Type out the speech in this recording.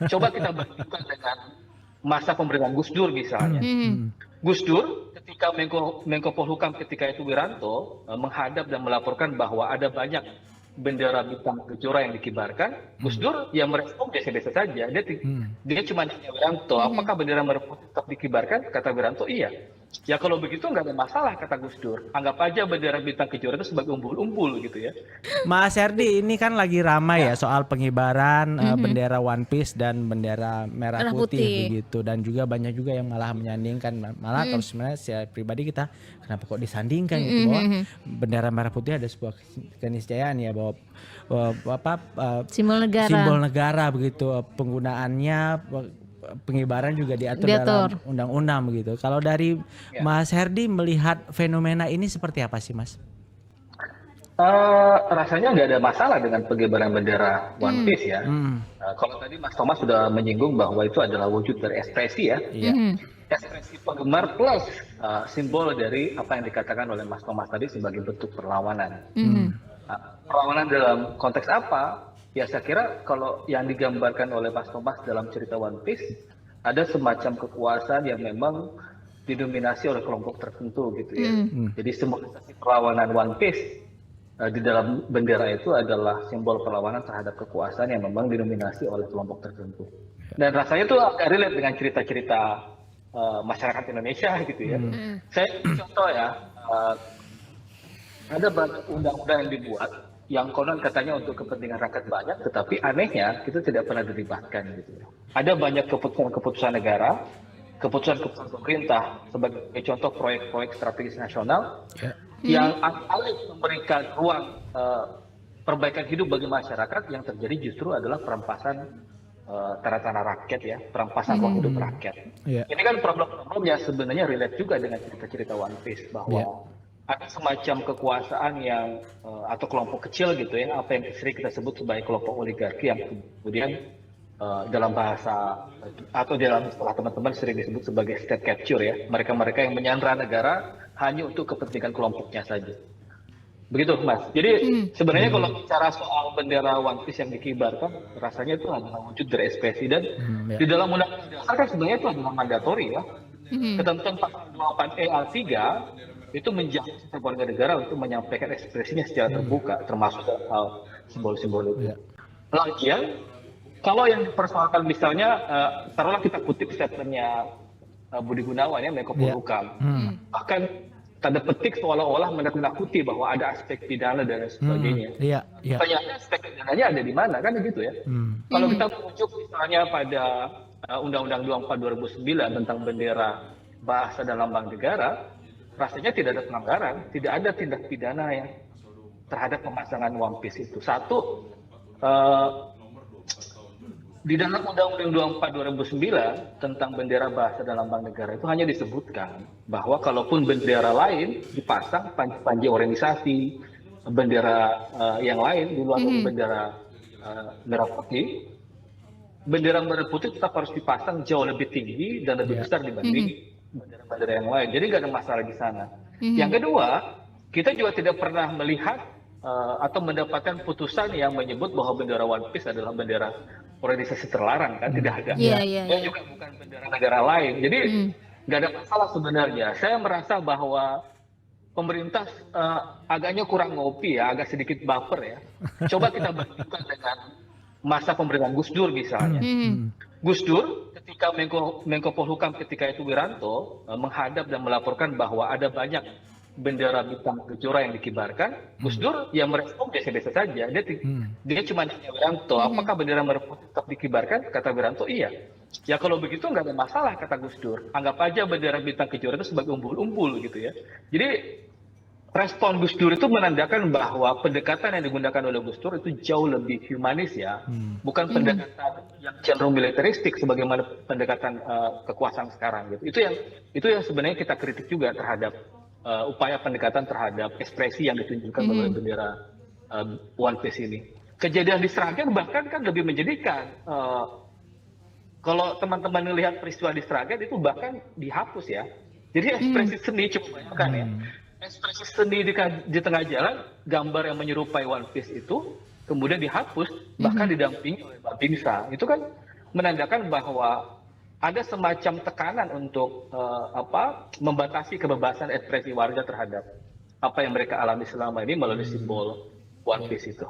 Coba kita bandingkan dengan masa pemerintahan Gus Dur misalnya. Gus Dur ketika Menko Polhukam ketika itu Wiranto menghadap dan melaporkan bahwa ada banyak bendera bintang kejora yang dikibarkan, Gus Dur ya merespon biasa-biasa saja. Dia cuma nanya Wiranto, apakah bendera merah putih tetap dikibarkan? Kata Wiranto, iya. Ya kalau begitu nggak ada masalah, kata Gus Dur. Anggap aja bendera bintang kejora itu sebagai umbul-umbul gitu ya. Mas Herdi, ini kan lagi ramai ya soal pengibaran bendera One Piece dan bendera merah putih begitu, dan juga banyak juga yang malah menyandingkan, malah kalau sebenarnya saya pribadi kita kenapa kok disandingkan gitu, bahwa bendera merah putih ada sebuah keniscayaan ya, bahwa simbol negara begitu, penggunaannya, pengibaran juga diatur dalam undang-undang begitu. Kalau dari Mas Herdi melihat fenomena ini seperti apa sih, Mas? Rasanya nggak ada masalah dengan pengibaran bendera One Piece ya. Kalau tadi Mas Thomas sudah menyinggung bahwa itu adalah wujud dari ekspresi ya. Ekspresi penggemar plus simbol dari apa yang dikatakan oleh Mas Thomas tadi sebagai bentuk perlawanan. Perlawanan dalam konteks apa? Ya saya kira kalau yang digambarkan oleh Mas Thomas dalam cerita One Piece, ada semacam kekuasaan yang memang didominasi oleh kelompok tertentu gitu ya. Jadi simbolisasi perlawanan One Piece di dalam bendera itu adalah simbol perlawanan terhadap kekuasaan yang memang didominasi oleh kelompok tertentu. Dan rasanya itu agak relate dengan cerita-cerita masyarakat Indonesia gitu ya. Saya contoh ya, ada banyak undang-undang yang dibuat yang konon katanya untuk kepentingan rakyat banyak, tetapi anehnya itu tidak pernah dilibatkan gitu ya. Ada banyak keputusan-keputusan negara, keputusan-keputusan pemerintah sebagai contoh proyek-proyek strategis nasional yang alih memberikan ruang perbaikan hidup bagi masyarakat, yang terjadi justru adalah perampasan tanah rakyat ya, perampasan ruang hidup rakyat. Ini kan problem-problem yang sebenarnya relate juga dengan cerita-cerita One Piece, bahwa ada semacam kekuasaan yang atau kelompok kecil gitu ya, apa yang sering kita sebut sebagai kelompok oligarki, yang kemudian dalam bahasa atau dalam istilah teman-teman sering disebut sebagai state capture ya, mereka-mereka yang menyandra negara hanya untuk kepentingan kelompoknya saja. Begitu Mas. Jadi sebenarnya kalau bicara soal bendera One Piece yang dikibarkan, rasanya itu adalah wujud dari ekspresi, dan di dalam undang-undang dasar kan sebenarnya itu adalah mandatori ya. Ketentuan pasal 28E A3 itu menjamin setiap warga negara untuk menyampaikan ekspresinya secara terbuka, termasuk dalam hal simbol-simbol itu. Lagian, kalau yang dipersoalkan misalnya, taruhlah kita kutip statementnya Budi Gunawan ya, Menko Polhukam, bahkan tanda petik seolah-olah menakut-nakuti bahwa ada aspek pidana dan sebagainya. Pertanyaannya aspek pidananya ada di mana, kan gitu ya. Kalau kita merujuk misalnya pada Undang-Undang 24 2009 tentang bendera, bahasa dan lambang negara, rasanya tidak ada pelanggaran, tidak ada tindak pidana yang terhadap pemasangan One Piece itu. Satu, di dalam Undang-Undang 24 2009 tentang bendera, bahasa dan lambang negara itu hanya disebutkan bahwa kalaupun bendera lain dipasang, panji organisasi, bendera yang lain di luar bendera merah putih, bendera merah putih tetap harus dipasang jauh lebih tinggi dan lebih besar dibanding bendera-bendera yang lain. Jadi nggak ada masalah di sana. Yang kedua, kita juga tidak pernah melihat atau mendapatkan putusan yang menyebut bahwa bendera One Piece adalah bendera organisasi terlarang, kan tidak ada. Dan juga bukan bendera negara lain. Jadi nggak ada masalah sebenarnya. Saya merasa bahwa pemerintah agaknya kurang ngopi ya, agak sedikit baper ya. Coba kita bandingkan dengan masa pemerintahan Gus Dur misalnya. Gus Dur ketika Menko Polhukam ketika itu Wiranto menghadap dan melaporkan bahwa ada banyak bendera bintang kejora yang dikibarkan, Gus Dur ya merespon biasa-biasa saja. Dia cuma nanya Wiranto, apakah bendera merah putih tetap dikibarkan? Kata Wiranto, iya. Ya kalau begitu nggak ada masalah, kata Gus Dur. Anggap aja bendera bintang kejora itu sebagai umbul-umbul gitu ya. Jadi respon Gus Dur itu menandakan bahwa pendekatan yang digunakan oleh Gus Dur itu jauh lebih humanis ya, bukan pendekatan yang cenderung militeristik sebagaimana pendekatan kekuasaan sekarang gitu. Itu yang sebenarnya kita kritik juga terhadap upaya pendekatan terhadap ekspresi yang ditunjukkan oleh bendera One Piece ini. Kejadian di Sragen bahkan kan lebih menjadikan. Kalau teman-teman melihat peristiwa di Sragen itu bahkan dihapus ya. Jadi ekspresi seni, coba bayangkan ya. Ekspresi seni di tengah jalan, gambar yang menyerupai One Piece itu kemudian dihapus, bahkan didampingi oleh Mbak Bingsa. Itu kan menandakan bahwa ada semacam tekanan untuk membatasi kebebasan ekspresi warga terhadap apa yang mereka alami selama ini melalui simbol One Piece itu.